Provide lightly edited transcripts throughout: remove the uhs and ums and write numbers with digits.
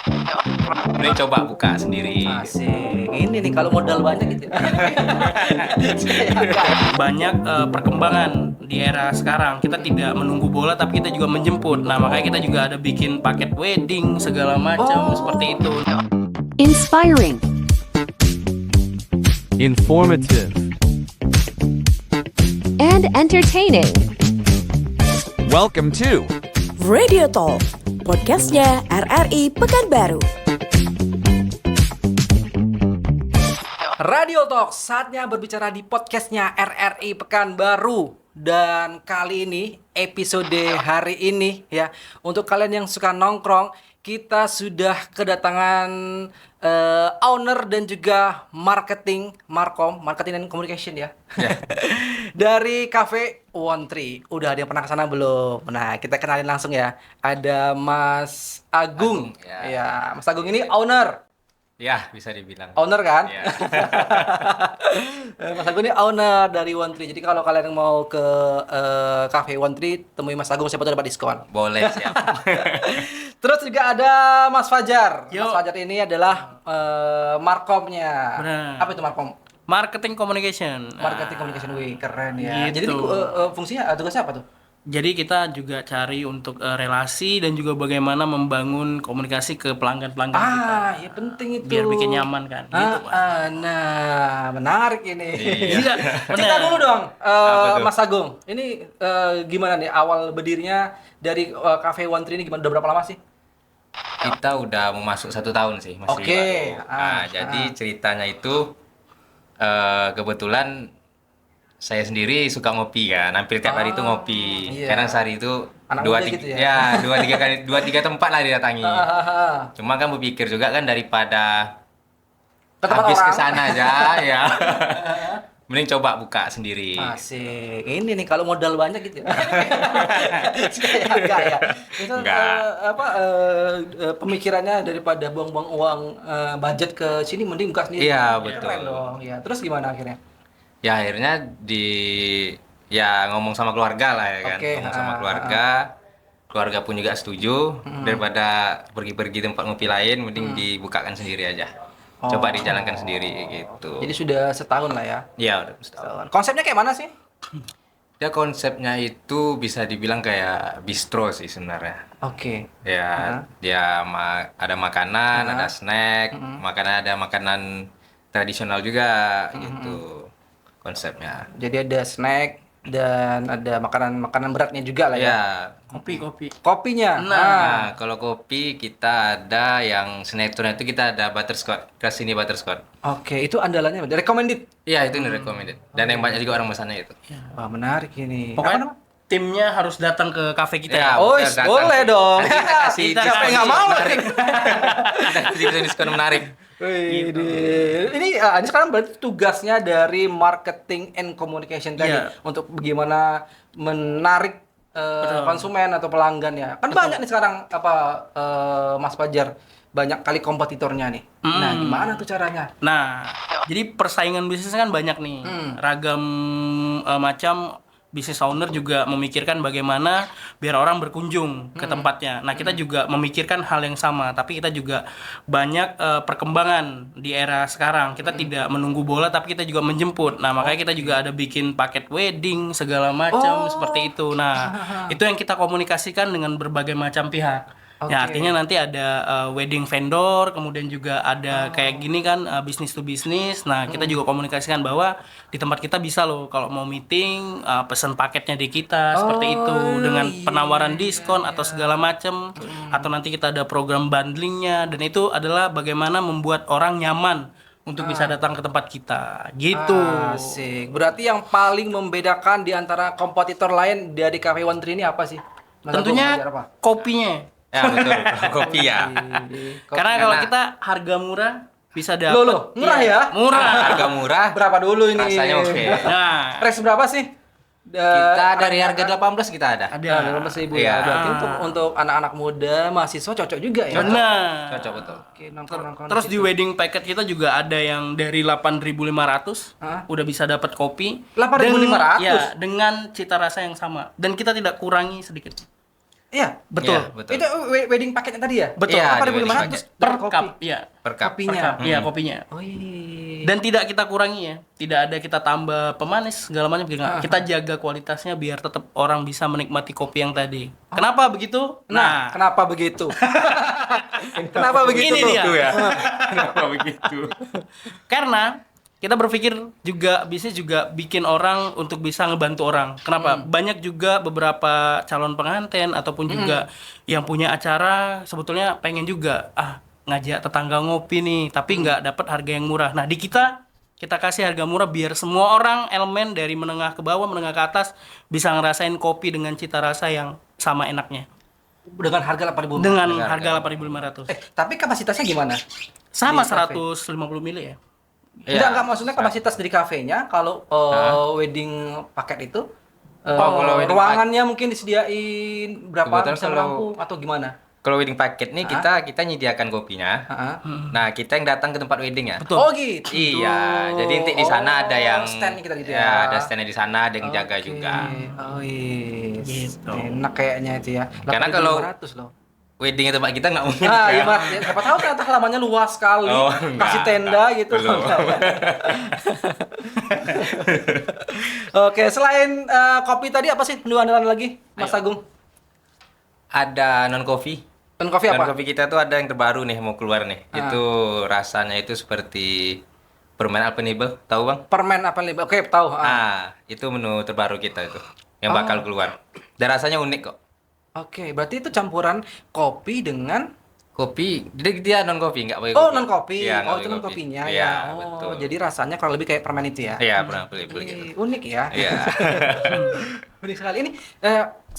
Ini coba buka sendiri. Asik. Ini nih kalau modal banyak gitu. Banyak perkembangan di era sekarang. Kita tidak menunggu bola tapi kita juga menjemput. Nah, makanya kita juga ada bikin paket wedding segala macam seperti itu. Inspiring, Informative. and entertaining. Welcome to Radio Talk, podcastnya RRI Pekanbaru. Radio Talk, saatnya berbicara di podcastnya RRI Pekanbaru. Dan kali ini, episode hari ini ya, untuk kalian yang suka nongkrong, kita sudah kedatangan owner dan juga marketing dan communication ya. Dari Cafe One Tree. Udah ada yang pernah kesana belum? Nah, kita kenalin langsung ya. Ada Mas Agung. Ya, Mas Agung ini owner. Ya, bisa dibilang. Owner kan? Ya. Mas Agung ini owner dari One Tree. Jadi kalau kalian mau ke Cafe One Tree, temui Mas Agung, siapa tahu dapat diskon. Boleh, siap. Terus juga ada Mas Fajar. Yo. Mas Fajar ini adalah markomnya. Benar. Apa itu markom? Marketing communication. Marketing Communication Week. Keren ya. Gitu. Jadi ini, fungsinya, tugasnya apa tuh? Jadi kita juga cari untuk relasi dan juga bagaimana membangun komunikasi ke pelanggan-pelanggan kita. Ya penting itu. Biar bikin nyaman kan. Gitu, Pak. Nah, menarik ini. Iya, Cerita benar. dulu dong, Apa tuh? Mas Agung. Ini gimana nih awal berdirinya dari Cafe One Tree ini gimana? Udah berapa lama sih? Kita udah mau masuk 1 tahun sih, masih Oke. baru. Jadi ceritanya itu kebetulan saya sendiri suka ngopi kan, hampir tiap hari itu ngopi. Iya. Kadang sehari itu Anak dua muda tiga, gitu ya? dua tiga kali, 2-3 tempat lah didatangi. Cuma kan berpikir juga kan daripada Ke tempat habis orang. ke sana aja ya. Mending coba buka sendiri. Asik. Ini nih kalau modal banyak gitu. Enggak ya. Itu Enggak. pemikirannya daripada buang-buang uang budget ke sini mending buka sendiri. Iya, betul. Keren dong. Ya. Terus gimana akhirnya? Ya akhirnya ngomong sama keluarga lah ya kan. Oke, Ngomong sama keluarga pun juga setuju. Daripada pergi-pergi tempat ngopi lain, mending dibukakan sendiri aja. Coba dijalankan sendiri gitu. Jadi sudah setahun lah ya. Iya, udah setahun. Setahun. Konsepnya kayak mana sih? Ya konsepnya itu bisa dibilang kayak bistro sih sebenarnya. Oke. Ya, ada makanan, ada snack, ada makanan tradisional juga gitu konsepnya. Jadi ada snack dan ada makanan beratnya juga lah ya. Ya, Kopi. Kopinya. nah kalau kopi kita ada yang signature itu kita ada butterscotch, Cressini butterscotch. Oke, itu andalannya recommended. Iya itu recommended dan yang banyak juga orang pesannya itu. Wah, menarik ini. Pokoknya Apa nama? timnya harus datang ke kafe kita. Ya, Ya. Oh, betul, datang. boleh dong. Nanti kita kasih Kita diskon nggak mau. menarik. Kita kasih diskon menarik. Wih, ini sekarang berarti tugasnya dari marketing and communication tadi Iya. untuk bagaimana menarik konsumen atau pelanggan ya. Kan banyak nih sekarang Mas Fajar, banyak kali kompetitornya nih. Nah, gimana tuh caranya? Nah, jadi persaingan bisnis kan banyak nih. Ragam macam bisnis owner juga memikirkan bagaimana biar orang berkunjung ke tempatnya. Nah, kita juga memikirkan hal yang sama, tapi kita juga banyak perkembangan di era sekarang. Kita tidak menunggu bola tapi kita juga menjemput. Nah, makanya kita juga ada bikin paket wedding segala macam seperti itu. Nah, itu yang kita komunikasikan dengan berbagai macam pihak. Ya, Oke. artinya nanti ada wedding vendor, kemudian juga ada kayak gini kan bisnis to bisnis. Nah, kita juga komunikasikan bahwa di tempat kita bisa loh kalau mau meeting pesan paketnya di kita seperti itu dengan penawaran diskon atau segala macam atau nanti kita ada program bundlingnya dan itu adalah bagaimana membuat orang nyaman untuk bisa datang ke tempat kita. Gitu. Asik. Berarti yang paling membedakan di antara kompetitor lain dari Cafe One Tree ini apa sih? Mas Agung, Tentunya belajar apa? kopinya. Ya betul, kalau kopi ya. Karena kalau kita harga murah bisa dapat. Loh, murah ya? Murah. Harga murah, Berapa dulu ini? rasanya oke. Nah, Price berapa sih? Kita dari harga 18 kita ada. ada. Ada 15.000 ya. Iya. Berarti untuk anak-anak muda, mahasiswa cocok juga ya. Benar. Cocok betul. Oke, nongkrong-nongkrong. Terus di wedding packet kita juga ada yang dari 8.500 Hah? udah bisa dapat kopi. 8.500? Ya, dengan cita rasa yang sama dan kita tidak kurangi sedikit. Iya, Betul. Iya, betul. itu wedding paketnya tadi ya? Betul. Iya, Apa di wedding 2.500 paket. Per kopi? cup, ya. Per cup. Kopinya. Iya, kopinya. Oh iya. Dan tidak kita kurangi ya, tidak ada kita tambah pemanis segala macam. Kita jaga kualitasnya biar tetap orang bisa menikmati kopi yang tadi. Kenapa begitu? Nah, kenapa begitu? Kenapa begitu? Ini tuh? dia. Itu ya. Kenapa begitu? Karena kita berpikir juga bisnis juga bikin orang untuk bisa ngebantu orang. Kenapa? Banyak juga beberapa calon pengantin ataupun juga yang punya acara sebetulnya pengen juga ngajak tetangga ngopi nih, tapi nggak dapat harga yang murah. Nah, di kita kasih harga murah biar semua orang elemen dari menengah ke bawah, menengah ke atas bisa ngerasain kopi dengan cita rasa yang sama enaknya. Dengan harga 8.000. Dengan harga 8.500. Tapi kapasitasnya gimana? Sama di kafe. 150 mili ya. Iya. Enggak, maksudnya kapasitas dari kafenya kalau wedding paket itu kalau wedding ruangannya mungkin disediain berapa Kebetulan bisa kalau- menampung atau gimana? Kalau wedding paket nih kita nyediakan kopinya. Heeh. Nah, kita yang datang ke tempat wedding ya. Betul. Oh gitu. Iya, jadi nanti di sana ada yang stand kita gitu ya. Ya, ada standnya di sana, ada yang jaga Oke. juga. Oh iya. Gitu. Enak kayaknya itu ya. Karena kalau- 8.500 loh. Wedding tempat kita nggak mungkin. Ah, ya. iya, Mat. Ya, siapa tahu ternyata halamannya luas sekali. Oh, Kasih enggak, tenda gitu. belum. Oke, selain kopi tadi apa sih menu andalan lagi, Mas Agung? Ada non coffee. Dan kopi apa? Non coffee kita tuh ada yang terbaru nih mau keluar nih. Itu rasanya itu seperti permen Alpenibel, tahu Bang? Permen apa nih? Oke, tahu. Itu menu terbaru kita itu yang bakal keluar. Dan rasanya unik kok. Oke, berarti itu campuran kopi dengan Kopi, dia non kopi nggak pakai kopi. non kopi. Iya, nggak Oh, pakai itu non kopi. kopinya Iya, ya. Oh, betul. jadi rasanya kurang lebih kayak permen itu ya. Iya, pernah beli gitu. Unik ya. Iya. Unik sekali ini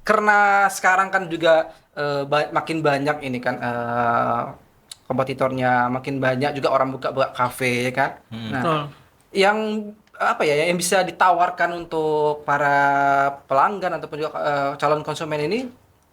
karena sekarang kan juga makin banyak ini kan kompetitornya, makin banyak juga orang buka kafe ya kan. Nah, Betul. yang apa ya yang bisa ditawarkan untuk para pelanggan ataupun juga calon konsumen ini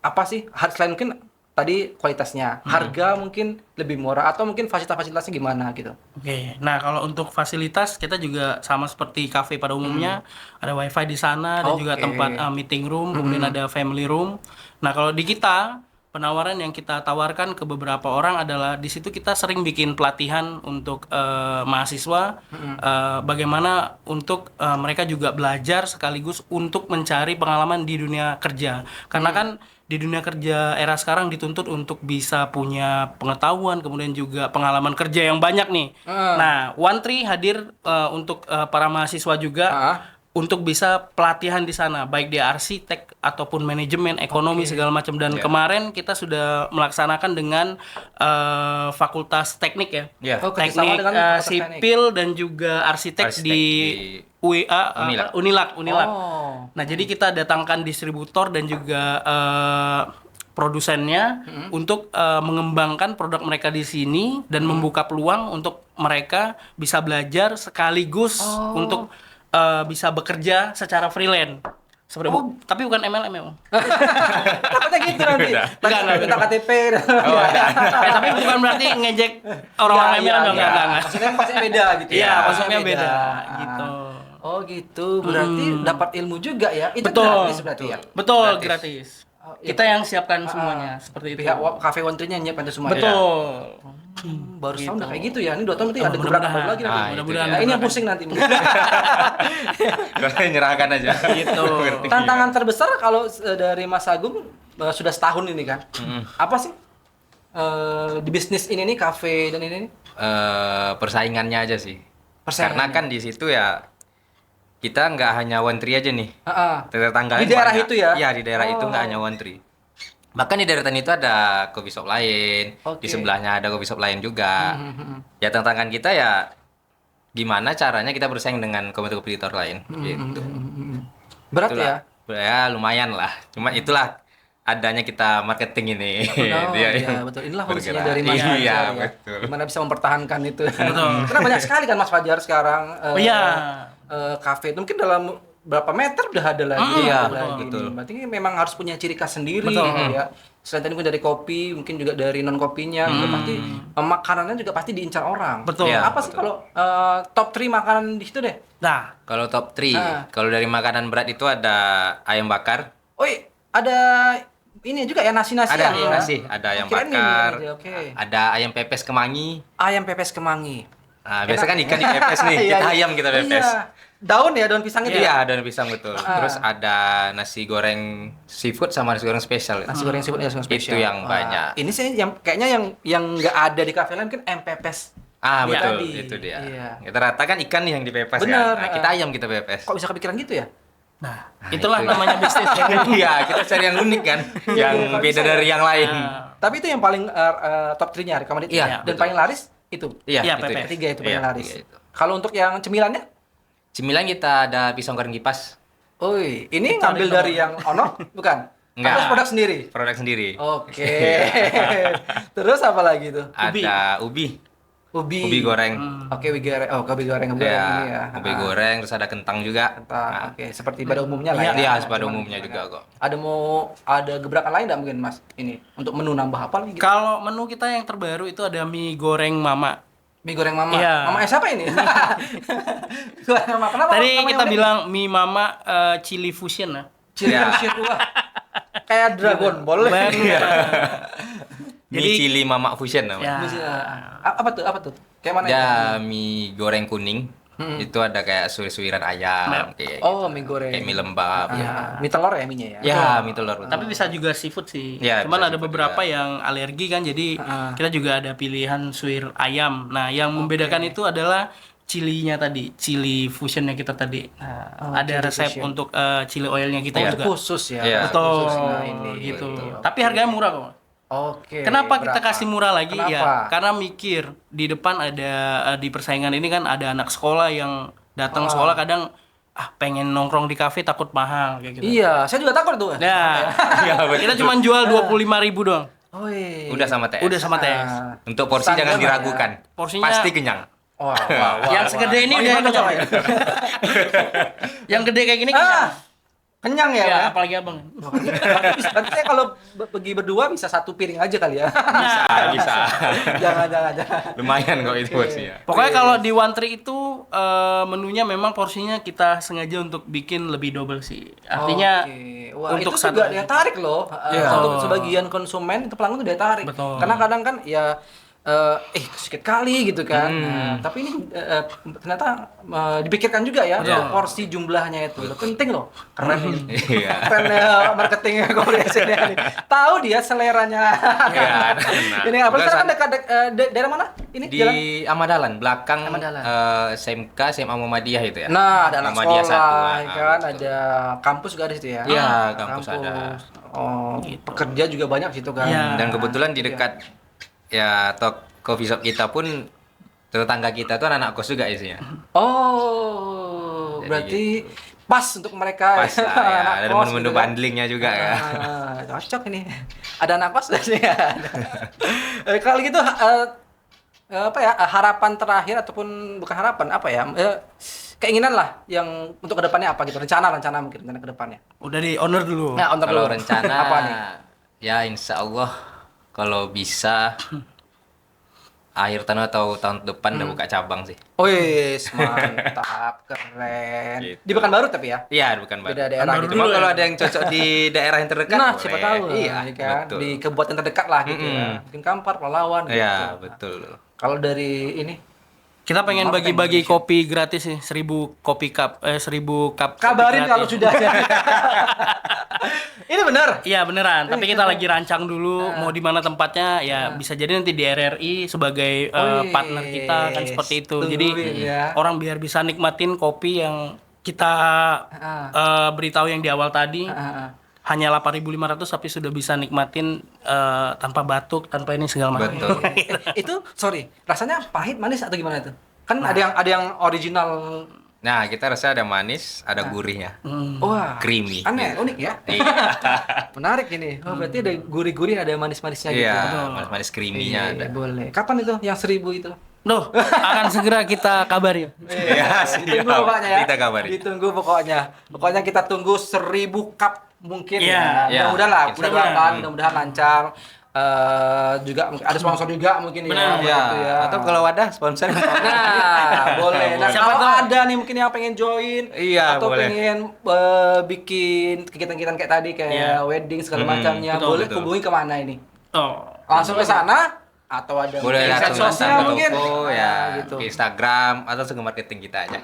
apa sih? Selain mungkin tadi kualitasnya, harga mungkin lebih murah atau mungkin fasilitas-fasilitasnya gimana gitu. Oke, nah kalau untuk fasilitas kita juga sama seperti kafe pada umumnya, ada wifi di sana dan juga Oke. tempat meeting room, kemudian ada family room. Nah kalau di kita penawaran yang kita tawarkan ke beberapa orang adalah di situ kita sering bikin pelatihan untuk mahasiswa, bagaimana untuk mereka juga belajar sekaligus untuk mencari pengalaman di dunia kerja, karena kan di dunia kerja era sekarang dituntut untuk bisa punya pengetahuan kemudian juga pengalaman kerja yang banyak nih. Nah, One Tree hadir untuk para mahasiswa juga untuk bisa pelatihan di sana baik di arsitek ataupun manajemen ekonomi segala macam dan kemarin kita sudah melaksanakan dengan fakultas teknik ya. Iya. Oh, kerjasama Teknik dengan fakultas sipil dan juga arsitek, Arsitek di UIA Unilag. Unilag. Oh. Nah, jadi kita datangkan distributor dan juga produsennya untuk mengembangkan produk mereka di sini dan membuka peluang untuk mereka bisa belajar sekaligus untuk bisa bekerja secara freelance. Seperti tapi bukan MLM memang. Takutnya gitu nanti. Enggak, Minta KTP. Tapi bukan berarti ngejek orang-orang Iya, MLM dong, iya. enggak. Maksudnya konsepnya beda gitu Iya, ya. konsepnya beda gitu. Oh gitu, berarti dapat ilmu juga ya. Itu Betul. gratis berarti ya. Betul, Gratis. gratis. Oh, iya. Kita yang siapkan semuanya seperti itu. Pihak Cafe One Tree-nya nyiapkan itu semua. ya? Betul. Baru setahun udah kayak gitu ya. Ini 2 tahun nanti ada gebrakan mudah-mudahan. baru lagi nanti. Ah, mudah-mudahan. Nah, ini yang pusing nanti. Kalau nyerahkan aja. Gitu. Tantangan terbesar kalau dari Mas Agung sudah setahun ini kan. Apa sih? Di bisnis ini nih, kafe dan ini nih. Persaingannya aja sih. Persaingannya. Karena kan di situ ya kita nggak hanya One Tree aja nih. Tetangga Di daerah itu ya? Iya, di daerah itu nggak hanya One Tree. Bahkan di daerah itu ada coffee shop lain, Oke. di sebelahnya ada coffee shop lain juga. Ya tantangan kita ya gimana caranya kita bersaing dengan kompetitor lain gitu. Berat Itulah. ya? Ya lumayan lah. Cuma itulah adanya kita marketing ini. Oh, Dia iya, yang betul. Inilah fungsinya bergerak. dari Mas Fajar Iya, ya. betul. Gimana bisa mempertahankan itu. Karena banyak sekali kan Mas Fajar sekarang Iya. kafe itu mungkin dalam berapa meter udah ada lagi. Iya, ada lagi. betul. Berarti memang harus punya ciri khas sendiri Betul. gitu ya. Selain tadi mungkin dari kopi, mungkin juga dari non kopinya, juga pasti makanannya juga pasti diincar orang. Betul. Iya, Apa sih betul. kalau top 3 makanan di situ deh? Nah, Kalau top 3, Ah. kalau dari makanan berat itu ada ayam bakar. Oh, ada ini juga ya nasi-nasian Ada ya. nasi, ada ayam Kirain ini bakar, aja, oke. ada ayam pepes kemangi. Ayam pepes kemangi. Nah, biasa kan ikan dipepes nih, Iya, kita iya. ayam kita pepes. Iya. Daun ya, daun pisang itu. Iya, daun pisang betul. Ah. Terus ada nasi goreng seafood sama nasi goreng spesial. Nasi goreng seafood ya, spesial. Itu yang Wah, banyak. Ini sih yang kayaknya yang nggak ada di kafe lain kan ayam pepes. Ah, Iya betul, tadi. itu dia. Iya. Kita rata kan ikan nih yang dipepes Bener, kan. Nah, kita ayam kita pepes. Kok bisa kepikiran gitu ya? Nah, itulah namanya bisnis. Iya, kita cari yang unik kan, yang kok beda bisa ya? dari yang lain. Tapi itu yang paling top 3-nya recommended. Iya, Dan betul. paling laris itu. Iya, itu pepes. dia. Ketiga itu paling Iya, laris. tiga itu. Kalau untuk yang cemilannya? Cemilan kita ada pisang goreng kipas. Oi, ini Itu ngambil ada dari yang Ono, bukan? Enggak. Atau produk sendiri? Produk sendiri. Oke. Terus apa lagi tuh? Ada ubi. Ubi. Ubi goreng. Oke, ubi goreng. Oh, ubi goreng ini ya. Ubi goreng, terus ada kentang juga. Kentang. Nah, Oke, seperti pada umumnya lah ya. Iya, pada umumnya juga kok. Ada gebrakan lain nggak mungkin Mas? Ini untuk menu nambah apa lagi? Kalau menu kita yang terbaru itu ada mie goreng mama. Mie goreng mama. Iya. Mama siapa ini? Goreng mama. Kenapa? Tadi namanya kita unik? bilang mie mama chili fusion lah. Chili Iya. fusion, wah. Kayak Dragon Ball. Bener. Mie Jadi- cili mamak fusion namanya. Ya. Apa tuh? Apa tuh? Kayak mana? Ada itu? mie goreng kuning. Itu ada kayak suir-suiran ayam kayak Oh, mie goreng. kayak mie lembab. Ah, mie telur ya minyak ya? Ya, mie telur. Tapi bisa juga seafood sih. Ya, Cuman bisa ada seafood beberapa juga. yang alergi kan, jadi Ah. kita juga ada pilihan suir ayam. Nah, yang membedakan itu adalah chilinya tadi, chili fusionnya kita tadi. Nah, Oh, ada chili resep fusion. untuk chili oilnya kita Oh, juga. khusus ya. Iya. Betul, Khususnya ini. gitu. Betul. Tapi harganya murah kok. Oke. Kenapa kita berapa? kasih murah lagi? Kenapa? Ya, karena mikir di depan ada di persaingan ini kan ada anak sekolah yang datang sekolah kadang pengen nongkrong di kafe takut mahal kayak gitu. Iya, saya juga takut tuh. Nah, Iya, betul. kita cuma jual 25.000 doang. Oi. Udah sama TS. Udah sama tes. Ah. Untuk porsi Standar jangan lah ya. diragukan. Porsinya- Pasti kenyang. Wah, wah. Yang segede ini udah gimana, kenyang. coba ya? Yang gede kayak gini Ah, kenyang ya, Ya, Pak? apalagi abang. Berarti saya kalau pergi berdua bisa satu piring aja kali ya. Bisa. jangan. Lumayan kok itu porsinya. Pokoknya kalau di One Tree itu menunya memang porsinya kita sengaja untuk bikin lebih double sih. Artinya Oke. Wah, untuk itu juga dia tarik loh. Iya. Untuk sebagian konsumen itu pelanggan tuh dia tarik. Betul. Karena kadang kan ya sedikit kali gitu kan. Nah, tapi ini ternyata dipikirkan juga ya untuk porsi jumlahnya itu. Penting loh. Keren ini. Iya. Keren ya marketingnya komunikasinya nih. Tahu dia seleranya. Iya, nah. Ini apa? Sekarang kan dekat daerah mana? Ini Di jalan. Amadalan, belakang Amadalan. SMK, SMA Muhammadiyah itu ya. Nah, ada anak Muhammadiyah sekolah, satu, ya kan, betul. ada kampus juga ada di situ ya. Iya, kampus ada. Oh, pekerja juga banyak di situ kan. Iya. Dan kebetulan di dekat ya coffee shop kita pun tetangga kita tuh anak kos juga isinya. Oh, Jadi berarti pas untuk mereka Pas lah ya, anak ada kos menu-menu gitu kan. bundlingnya juga ya. Cocok ini. Ada anak kos di sini. Kalau gitu apa ya harapan terakhir ataupun bukan harapan apa ya? Keinginan lah yang untuk kedepannya apa gitu, rencana mungkin rencana kedepannya. udah di owner dulu. Nah, untuk Kalau dulu. rencana apa nih? ya insya Allah kalau bisa akhir tahun atau tahun depan udah buka cabang sih. Wih, mantap, keren. Gitu. Di Pekanbaru tapi ya? Iya, bukan Mbak. Beda daerah Baru gitu. dulu Cuma ya. kalau ada yang cocok di daerah yang terdekat, Nah, boleh. siapa tahu Iya, ya kan? betul. Di kabupaten terdekat lah gitu ya. Mungkin Kampar, Palawan gitu. Iya, betul. Kalau dari ini Kita pengen Marketing bagi-bagi Indonesia. kopi gratis nih, 1000 kopi cup, 1000 cup. kopi kabarin gratis. kalau sudah ada. Ini benar. Iya beneran, tapi kita lagi rancang dulu mau di mana tempatnya ya bisa jadi nanti di RRI sebagai Wih, partner kita kan seperti itu. Jadi tungguin ya. orang biar bisa nikmatin kopi yang kita beritahu yang di awal tadi. Hanya 8.500 tapi sudah bisa nikmatin tanpa batuk, tanpa ini segala macam. Betul. Itu sorry, rasanya pahit, manis atau gimana itu? Kan Nah. ada yang original. Nah, kita rasa ada manis, ada gurihnya. Wah, Creamy. aneh, unik ya. Iya. Menarik ini. Oh, berarti ada gurih-gurih, ada manis-manisnya gitu. Iya, manis-manis creamy-nya ada. Boleh. Kapan itu yang 1000 itu? Loh, akan segera kita kabari. Iya, Ditunggu siap. pokoknya ya. Kita kabarin. Ditunggu pokoknya. Pokoknya kita tunggu 1000 cup mungkin Iya, ya. iya. Mudah-mudahan lah, Insya mudah-mudahan lancar. juga ada sponsor juga mungkin Benar. ya. Gitu Ya, atau kalau ada sponsor. Nah, boleh. Nah, Siapa kalau tahu? ada nih mungkin yang pengen join Iya, atau boleh. pengen bikin kegiatan-kegiatan kayak tadi kayak Iya. wedding segala macamnya, betul, boleh betul. hubungi kemana ini? Oh. Langsung ke sana atau ada Boleh mungkin langsung sosial datang ke mungkin? toko ya, gitu. ke Instagram atau ke marketing kita aja.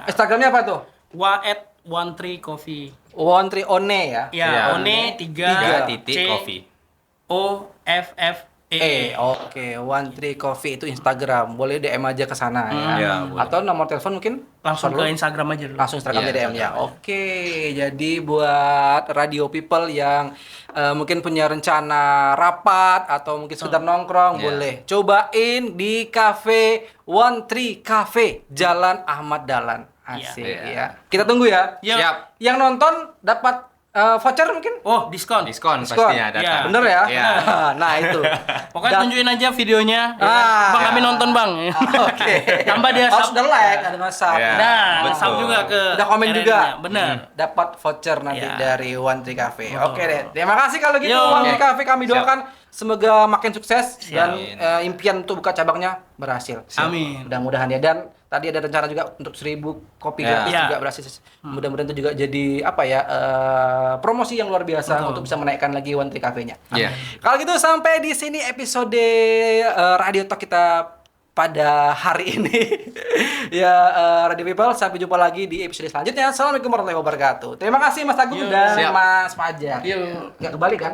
Instagramnya apa tuh? Wa@13coffee. One One ya. Ya, Iya. One 3 3 titik coffee. OFFE. Oke, One Coffee itu Instagram. Boleh DM aja ke sana ya. Ya, boleh. Atau nomor telepon mungkin Langsung perlu? ke Instagram aja dulu. Langsung Instagram Iya, DM ya. Instagram. Oke, jadi buat radio people yang mungkin punya rencana rapat atau mungkin sekedar nongkrong, Iya. boleh cobain di cafe One Tree Cafe Jalan Ahmad Dahlan. Asik Iya. ya. Kita tunggu ya. Ya. Siap. Yang nonton dapat voucher mungkin? Oh, diskon. Diskon Diskon. pastinya Ya. datang. Bener ya? Iya. Nah, itu. Pokoknya Dan- tunjukin aja videonya. ya kan? Ah. Bang, kami nonton, Bang. Oke. Tambah dia harus sub. ada like, ada nge-sub. Iya. Nah, Betul. sub juga ke Udah komen RR-nya. juga. Bener. Dapat voucher nanti Ya. dari One Tree Cafe. Betul. Oke deh. Terima kasih kalau gitu Yo. One Tree Cafe, kami Siap. doakan semoga makin sukses dan Amin. impian untuk buka cabangnya berhasil. Amin. Mudah-mudahan ya. Dan tadi ada rencana juga untuk 1000 kopi Ya. gratis Ya. juga berhasil. Mudah-mudahan itu juga jadi apa ya promosi yang luar biasa Betul. untuk bisa menaikkan lagi One Tree Cafe-nya. Iya. Kalau gitu sampai di sini episode Radio Talk kita pada hari ini. Ya Radio People, sampai jumpa lagi di episode selanjutnya. Assalamualaikum warahmatullahi wabarakatuh. Terima kasih Mas Agung Yo, dan siap. Mas Fajar. Yuk. Nggak kebalik kan?